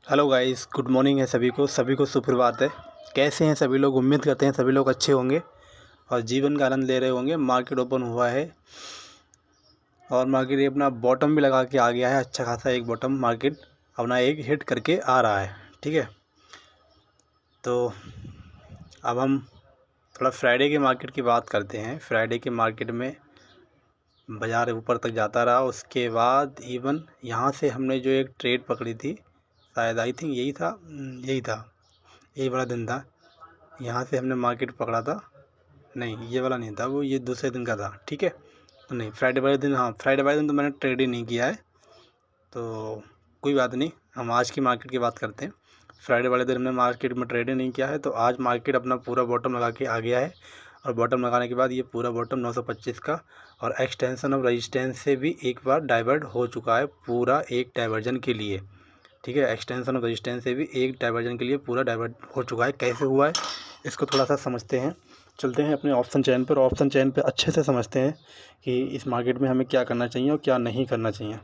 Hello guys, good morning है सभी को सुप्रभात है। कैसे हैं सभी लोग? उम्मीद करते हैं सभी लोग अच्छे होंगे और जीवन का आनंद ले रहे होंगे। मार्केट ओपन हुआ है और मार्केट ये अपना बॉटम भी लगा के आ गया है। अच्छा खासा एक बॉटम मार्केट अपना एक हिट करके आ रहा है। ठीक है, तो अब हम थोड़ा फ्राइडे के मार्केट की बात करते हैं। फ्राइडे के मार्केट में बाज़ार ऊपर तक जाता रहा, उसके बाद इवन यहाँ से हमने जो एक ट्रेड पकड़ी थी, शायद आई थिंक यही बड़ा दिन था। यहाँ से हमने मार्केट पकड़ा था, नहीं ये वाला नहीं था, वो ये दूसरे दिन का था। ठीक है, तो नहीं फ्राइडे वाले दिन, हाँ फ्राइडे वाले दिन तो मैंने ट्रेड ही नहीं किया है, तो कोई बात नहीं। हम आज की मार्केट की बात करते हैं। फ्राइडे वाले दिन हमने मार्केट में ट्रेड ही नहीं किया है, तो आज मार्केट अपना पूरा बॉटम लगा के आ गया है। और बॉटम लगाने के बाद ये पूरा बॉटम 925 का और एक्सटेंशन ऑफ रेजिस्टेंस से भी एक बार डाइवर्ट हो चुका है, पूरा एक डाइवर्जन के लिए। ठीक है, एक्सटेंशन ऑफ रेजिस्टेंस से भी एक डाइवर्जन के लिए पूरा डाइवर्ट हो चुका है। कैसे हुआ है इसको थोड़ा सा समझते हैं। चलते हैं अपने ऑप्शन चैन पर, ऑप्शन चैन पे अच्छे से समझते हैं कि इस मार्केट में हमें क्या करना चाहिए और क्या नहीं करना चाहिए।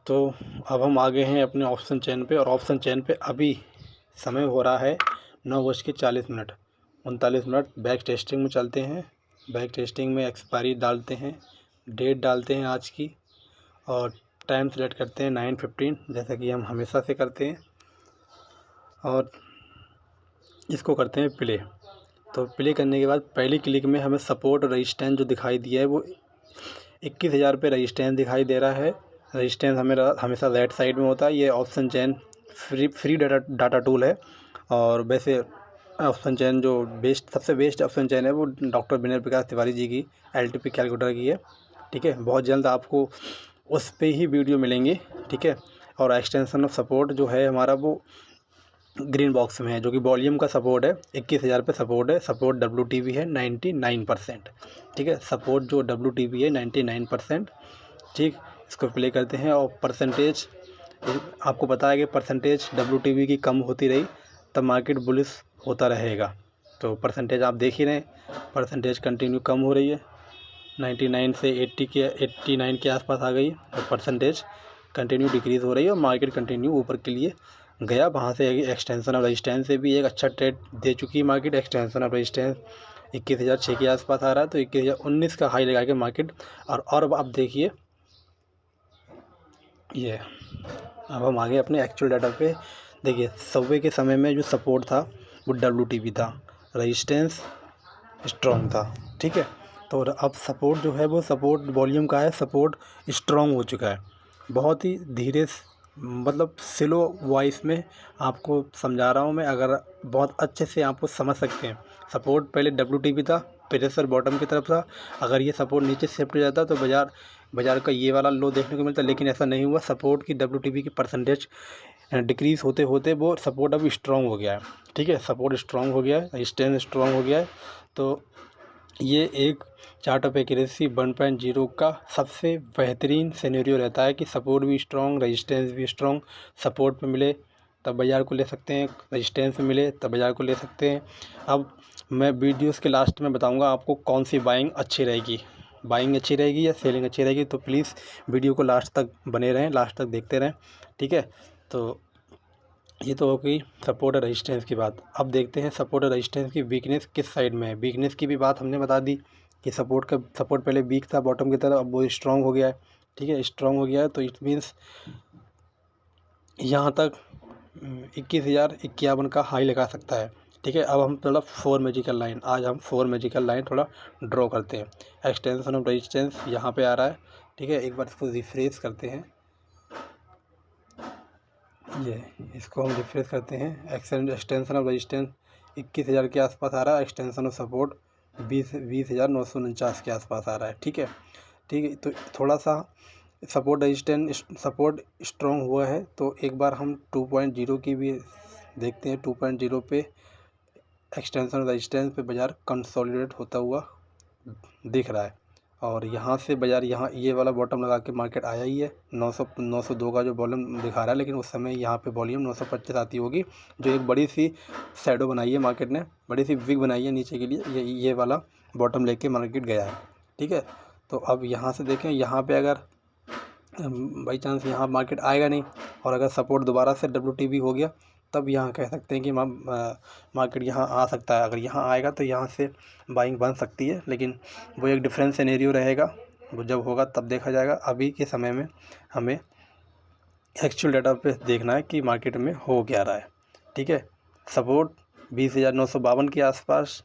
तो अब हम आ गए हैं अपने ऑप्शन चैन पे, और ऑप्शन चैन पे अभी समय हो रहा है 9:40, 39 मिनट। बैक टेस्टिंग में चलते हैं। बैक टेस्टिंग में एक्सपायरी डालते हैं, डेट डालते हैं आज की, और टाइम सेलेक्ट करते हैं 9:15, जैसा कि हम हमेशा से करते हैं। और इसको करते हैं प्ले। तो प्ले करने के बाद पहली क्लिक में हमें सपोर्ट और रजिस्टेंस जो दिखाई दिया है वो 21,000 पे रजिस्टेंस दिखाई दे रहा है। रजिस्टेंस हमेशा राइट साइड में होता है। ये ऑप्शन चैन फ्री डाटा टूल है, और वैसे ऑप्शन चैन जो सबसे बेस्ट ऑप्शन चैन है वो डॉक्टर विनय प्रकाश तिवारी जी की LTP कैलकुलेटर की है। ठीक है, बहुत जल्द आपको उस पर ही वीडियो मिलेंगे। ठीक है, और एक्सटेंशन ऑफ सपोर्ट जो है हमारा वो ग्रीन बॉक्स में है, जो कि वॉल्यूम का सपोर्ट है। 21,000 पे सपोर्ट है। सपोर्ट WTB है 99%। ठीक है, सपोर्ट जो WTB है 99%। ठीक, इसको प्ले करते हैं। और परसेंटेज आपको पता है कि परसेंटेज WTB की कम होती रही तब मार्केट बुलिश होता रहेगा। तो परसेंटेज आप देख ही रहे हैं, परसेंटेज कंटिन्यू कम हो रही है। 99 से 89 के आसपास आ गई, और परसेंटेज कंटिन्यू डिक्रीज़ हो रही है, और मार्केट कंटिन्यू ऊपर के लिए गया। वहाँ से एक्सटेंशन ऑफ रेजिस्टेंस से भी एक अच्छा ट्रेड दे चुकी है मार्केट। एक्सटेंशन ऑफ रेजिस्टेंस 21,006 के आसपास आ रहा है, तो 21,019 का हाई लगा के मार्केट। और अब आप देखिए, ये अब हम आगे अपने एक्चुअल डाटा पे देखिए। सुबह के समय में जो सपोर्ट था वो WTB था, रेजिस्टेंस स्ट्रॉन्ग था। ठीक है, तो अब सपोर्ट जो है वो सपोर्ट वॉल्यूम का है, सपोर्ट स्ट्रॉन्ग हो चुका है। बहुत ही धीरे मतलब स्लो वॉइस में आपको समझा रहा हूँ मैं, अगर बहुत अच्छे से आपको समझ सकते हैं। सपोर्ट पहले WTB था, प्रेशर बॉटम की तरफ था। अगर ये सपोर्ट नीचे शिफ्ट हो जाता तो बाज़ार का ये वाला लो देखने को मिलता, लेकिन ऐसा नहीं हुआ। सपोर्ट की WTB की परसेंटेज डिक्रीज़ होते होते वो सपोर्ट अब स्ट्रॉन्ग हो गया है। ठीक है, सपोर्ट स्ट्रॉन्ग हो गया है, रेजिस्टेंस स्ट्रॉन्ग हो गया है। तो ये एक चार्ट ऑफ एक्यूरेसी 1.0 का सबसे बेहतरीन सिनेरियो रहता है कि सपोर्ट भी स्ट्रॉन्ग, रेजिस्टेंस भी स्ट्रॉन्ग। सपोर्ट पे मिले तब बाज़ार को ले सकते हैं, रेजिस्टेंस पे मिले तब बाज़ार को ले सकते हैं। अब मैं वीडियोस के लास्ट में बताऊंगा आपको कौन सी बाइंग अच्छी रहेगी, बाइंग अच्छी रहेगी या सेलिंग अच्छी रहेगी। तो प्लीज़ वीडियो को लास्ट तक बने रहें, लास्ट तक देखते रहें। ठीक है, तो ये तो हो गई सपोर्ट और रेजिस्टेंस की बात। अब देखते हैं सपोर्ट और रेजिस्टेंस की वीकनेस किस साइड में है। वीकनेस की भी बात हमने बता दी कि सपोर्ट पहले वीक था बॉटम की तरफ, अब वो स्ट्रॉन्ग हो गया है। ठीक है, स्ट्रॉन्ग हो गया है, तो इट मीन्स यहाँ तक 21,051 का हाई लगा सकता है। ठीक है, अब हम थोड़ा 4 मैजिकल लाइन, आज हम 4 मैजिकल लाइन थोड़ा ड्रॉ करते हैं। एक्सटेंशन ऑफ रेजिस्टेंस यहाँ पे आ रहा है। ठीक है, एक बार इसको रिफ्रेश करते हैं, ये इसको हम रिफ्रेश करते हैं। एक्सटेंशन ऑफ रेजिस्टेंस 21,000 के आसपास आ रहा है। एक्सटेंशन ऑफ सपोर्ट 20,949 के आसपास आ रहा है। ठीक है, तो थोड़ा सा सपोर्ट स्ट्रॉन्ग हुआ है, तो एक बार हम 2.0 की भी देखते हैं। 2.0 पे एक्सटेंशन ऑफ रेजिस्टेंस पे बाज़ार कंसोलिडेट होता हुआ दिख रहा है, और यहाँ से बाज़ार यहाँ ये वाला बॉटम लगा के मार्केट आया ही है। 902 का जो वॉल्यूम दिखा रहा है, लेकिन उस समय यहाँ पे वॉल्यूम 925 आती होगी, जो एक बड़ी सी शैडो बनाई है मार्केट ने, बड़ी सी विग बनाई है नीचे के लिए। ये वाला बॉटम लेके मार्केट गया है। ठीक है, तो अब यहाँ से देखें, यहाँ पे अगर बाई चांस यहाँ मार्केट आएगा नहीं, और अगर सपोर्ट दोबारा से WTB हो गया तब यहाँ कह सकते हैं कि मार्केट यहाँ आ सकता है। अगर यहाँ आएगा तो यहाँ से बाइंग बन सकती है, लेकिन वो एक डिफरेंट सिनेरियो रहेगा, वो जब होगा तब देखा जाएगा। अभी के समय में हमें एक्चुअल डाटा पे देखना है कि मार्केट में हो क्या रहा है, ठीक है। सपोर्ट 20,952 के आसपास,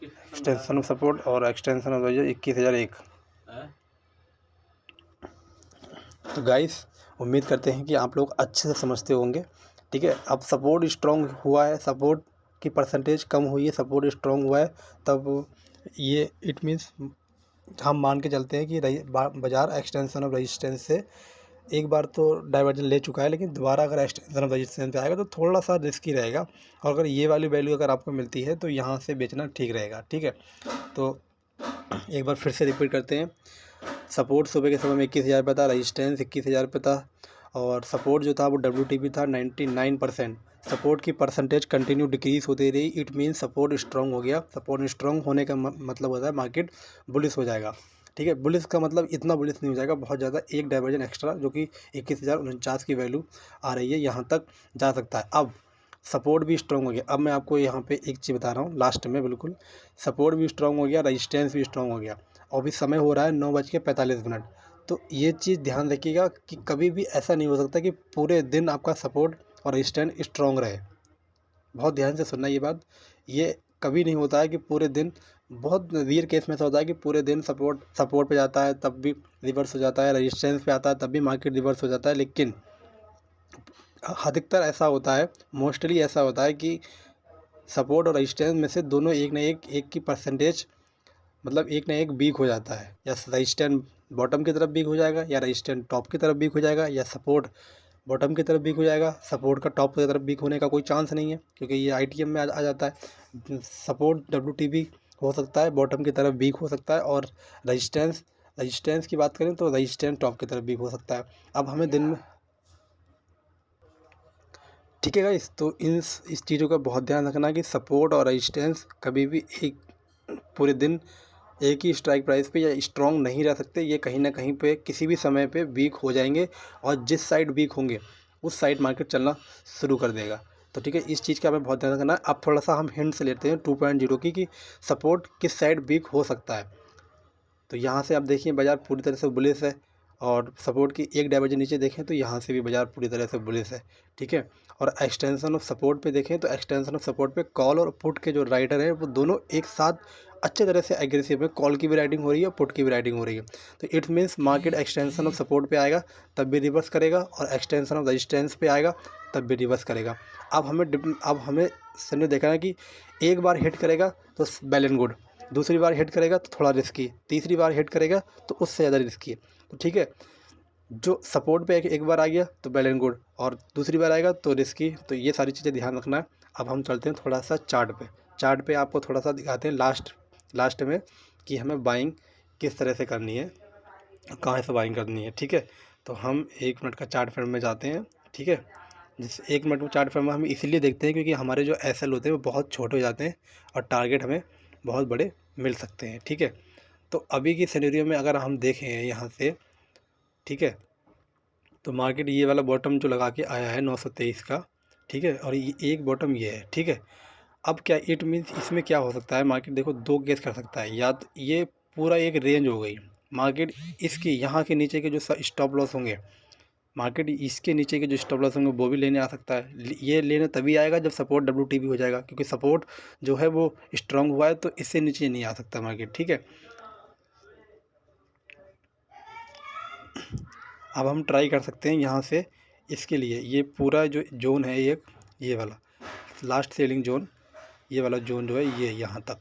एक्सटेंशन ऑफ सपोर्ट और एक्सटेंशन ऑफ 21,001। तो गाइस, उम्मीद करते हैं कि आप लोग अच्छे से समझते होंगे, ठीक है। अब सपोर्ट स्ट्रॉन्ग हुआ है, सपोर्ट की परसेंटेज कम हुई है, सपोर्ट स्ट्रॉन्ग हुआ है, तब ये इट मीन्स हम मान के चलते हैं कि बाज़ार एक्सटेंशन ऑफ रेजिस्टेंस से एक बार तो डाइवर्जन ले चुका है, लेकिन दोबारा अगर एक्सटेंशन ऑफ रेजिस्टेंस पे आएगा तो थोड़ा सा रिस्की रहेगा। और अगर ये वाली वैल्यू अगर आपको मिलती है तो यहाँ से बेचना ठीक रहेगा, ठीक है। तो एक बार फिर से रिपीट करते हैं। सपोर्ट सुबह के समय में 21,000 पे था, रेजिस्टेंस 21,000 पे था, और सपोर्ट जो था वो WTB था 99%। सपोर्ट की परसेंटेज कंटिन्यू डिक्रीज होती रही, इट मीन सपोर्ट स्ट्रॉन्ग हो गया। सपोर्ट स्ट्रॉन्ग होने का मतलब होता है मार्केट बुलिश हो जाएगा, ठीक है। बुलिश का मतलब इतना बुलिश नहीं हो जाएगा, बहुत ज़्यादा, एक डाइवर्जन एक्स्ट्रा जो कि 21,049 की वैल्यू आ रही है, यहाँ तक जा सकता है। अब सपोर्ट भी स्ट्रॉन्ग हो गया। अब मैं आपको यहाँ पे एक चीज़ बता रहा हूँ लास्ट में, बिल्कुल सपोर्ट भी स्ट्रॉन्ग हो गया, रेजिस्टेंस भी स्ट्रॉन्ग हो गया, और अभी समय हो रहा है 9:45। तो ये चीज़ ध्यान रखिएगा कि कभी भी ऐसा नहीं हो सकता कि पूरे दिन आपका सपोर्ट और रेजिस्टेंस स्ट्रॉन्ग रहे। बहुत ध्यान से सुनना ये बात, ये कभी नहीं होता है कि पूरे दिन, बहुत रेयर केस में ऐसा होता है कि पूरे दिन सपोर्ट पे जाता है तब भी रिवर्स हो जाता है, रेजिस्टेंस पे आता है तब भी मार्केट रिवर्स हो जाता है। लेकिन अधिकतर ऐसा होता है, मोस्टली ऐसा होता है कि सपोर्ट और रेजिस्टेंस में से दोनों एक ना एक की परसेंटेज, मतलब एक ना एक वीक हो जाता है। या रेजिस्टेंस बॉटम की तरफ वीक हो जाएगा, या रेजिस्टेंस टॉप की तरफ वीक हो जाएगा, या सपोर्ट बॉटम की तरफ वीक हो जाएगा। सपोर्ट का टॉप की तरफ वीक होने का कोई चांस नहीं है, क्योंकि ये ITM में आ जाता है। सपोर्ट WTB हो सकता है बॉटम की तरफ वीक हो सकता है, और रजिस्टेंस की बात करें तो रजिस्टेंस टॉप की तरफ वीक हो सकता है। अब हमें दिन में, ठीक है गाइस, तो इस चीज़ों का बहुत ध्यान रखना कि सपोर्ट और रेजिस्टेंस कभी भी एक पूरे दिन एक ही स्ट्राइक प्राइस पे या स्ट्रॉन्ग नहीं रह सकते। ये कहीं ना कहीं पे किसी भी समय पे वीक हो जाएंगे, और जिस साइड वीक होंगे उस साइड मार्केट चलना शुरू कर देगा। तो ठीक है, इस चीज़ का हमें बहुत ध्यान रखना है। अब थोड़ा सा हम हिंट से लेते हैं 2.0 की कि सपोर्ट किस साइड वीक हो सकता है। तो यहाँ से आप देखिए बाज़ार पूरी तरह से बुलिश है, और सपोर्ट की एक डाइवर्जन नीचे देखें तो यहाँ से भी बाज़ार पूरी तरह से बुलिश है, ठीक है। और एक्सटेंशन ऑफ सपोर्ट पे देखें तो एक्सटेंशन ऑफ सपोर्ट पे कॉल और पुट के जो राइडर हैं वो दोनों एक साथ अच्छे तरह से एग्रेसिव है। कॉल की भी राइडिंग हो रही है, पुट की भी राइडिंग हो रही है। तो it means market extension of support पे आएगा तब भी रिवर्स करेगा, और एक्सटेंशन ऑफ रेजिस्टेंस पे आएगा तब भी रिवर्स करेगा। अब हमें समझ देखना है कि एक बार हिट करेगा तो वेल एंड गुड, दूसरी बार हिट करेगा तो थोड़ा रिस्की, तीसरी बार हिट करेगा तो उससे ज़्यादा रिस्की है। तो ठीक है, जो सपोर्ट पे एक बार आ गया तो वेल एंड गुड, और दूसरी बार आएगा तो रिस्की। तो ये सारी चीज़ें ध्यान रखना है। अब हम चलते हैं थोड़ा सा चार्ट पे आपको थोड़ा सा दिखाते हैं लास्ट में कि हमें बाइंग किस तरह से करनी है, कहाँ से बाइंग करनी है, ठीक है। तो हम 1 मिनट का चार्ट फ्रेम में जाते हैं, ठीक है। जिस 1 मिनट में चार्ट फ्रेम में हम इसीलिए देखते हैं क्योंकि हमारे जो SL होते हैं वो बहुत छोटे हो जाते हैं, और टारगेट हमें बहुत बड़े मिल सकते हैं, ठीक है। तो अभी की सिनेरियो में अगर हम देखें यहाँ से, ठीक है, तो मार्केट ये वाला बॉटम जो लगा के आया है 923 का, ठीक है, और ये एक बॉटम ये है, ठीक है। अब क्या इट मीन्स इसमें क्या हो सकता है, मार्केट देखो दो केस कर सकता है, या तो ये पूरा एक रेंज हो गई मार्केट, इसकी यहाँ के नीचे के जो स्टॉप लॉस होंगे, मार्केट इसके नीचे के जो स्टॉप लॉस होंगे वो भी लेने आ सकता है। ये लेने तभी आएगा जब सपोर्ट WTB हो जाएगा, क्योंकि सपोर्ट जो है वो स्ट्रांग हुआ है तो इससे नीचे नहीं आ सकता मार्केट, ठीक है। अब हम ट्राई कर सकते हैं यहाँ से, इसके लिए ये पूरा जो जोन है एक, ये वाला लास्ट सेलिंग जोन, ये वाला जोन जो है ये यहाँ तक,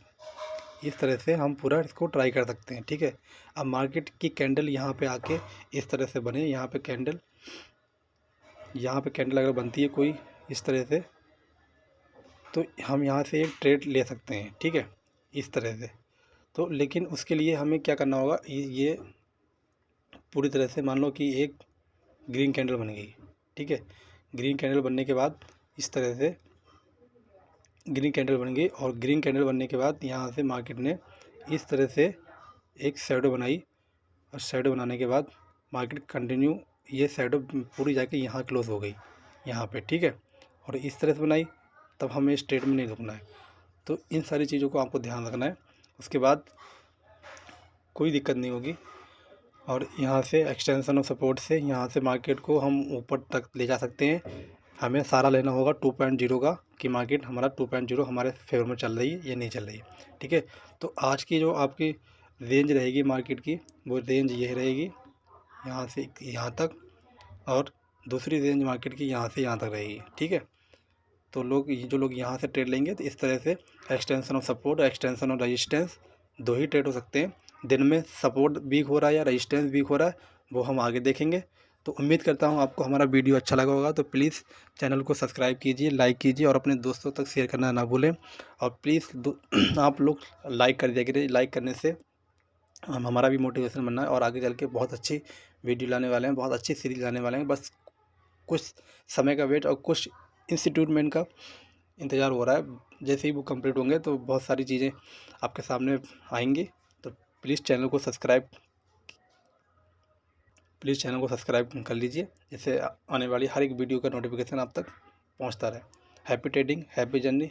इस तरह से हम पूरा इसको ट्राई कर सकते हैं, ठीक है। अब मार्केट की कैंडल यहाँ पे आके इस तरह से बने, यहाँ पे कैंडल अगर बनती है कोई इस तरह से, तो हम यहाँ से एक ट्रेड ले सकते हैं, ठीक है, इस तरह से। तो लेकिन उसके लिए हमें क्या करना होगा, ये पूरी तरह से मान लो कि एक ग्रीन कैंडल बन गई, ठीक है। ग्रीन कैंडल बनने के बाद इस तरह से ग्रीन कैंडल बन गई, और ग्रीन कैंडल बनने के बाद यहाँ से मार्केट ने इस तरह से एक शैडो बनाई, और शैडो बनाने के बाद मार्केट कंटिन्यू ये शैडो पूरी जाके यहाँ क्लोज हो गई यहाँ पे, ठीक है, और इस तरह से बनाई, तब हमें इस ट्रेड में नहीं रुकना है। तो इन सारी चीज़ों को आपको ध्यान रखना है, उसके बाद कोई दिक्कत नहीं होगी। और यहाँ से एक्सटेंशन और सपोर्ट से यहाँ से मार्केट को हम ऊपर तक ले जा सकते हैं। हमें सारा लेना होगा 2.0 का, कि मार्केट हमारा 2.0 हमारे फेवर में चल रही है या नहीं चल रही है, ठीक है। तो आज की जो आपकी रेंज रहेगी मार्केट की, वो रेंज ये रहेगी यहाँ से यहाँ तक, और दूसरी रेंज मार्केट की यहाँ से यहाँ तक रहेगी, ठीक है। तो जो लोग यहाँ से ट्रेड लेंगे, तो इस तरह से extension of support, extension of resistance, दो ही ट्रेड हो सकते हैं। दिन में सपोर्ट वीक हो रहा है या रेजिस्टेंस वीक हो रहा है, वो हम आगे देखेंगे। तो उम्मीद करता हूँ आपको हमारा वीडियो अच्छा लगा होगा। तो प्लीज़ चैनल को सब्सक्राइब कीजिए, लाइक कीजिए और अपने दोस्तों तक शेयर करना ना भूलें। और प्लीज़ आप लोग लाइक कर दिया करिए, लाइक करने से हमारा भी मोटिवेशन बनना है, और आगे चल के बहुत अच्छी वीडियो लाने वाले हैं, बहुत अच्छी सीरीज लाने वाले हैं। बस कुछ समय का वेट और कुछ इंस्टीट्यूटमेंट का इंतज़ार हो रहा है। जैसे ही वो कंप्लीट होंगे तो बहुत सारी चीज़ें आपके सामने आएंगी। तो प्लीज़ चैनल को सब्सक्राइब कर लीजिए, जिससे आने वाली हर एक वीडियो का नोटिफिकेशन आप तक पहुंचता रहे। Happy trading, happy journey.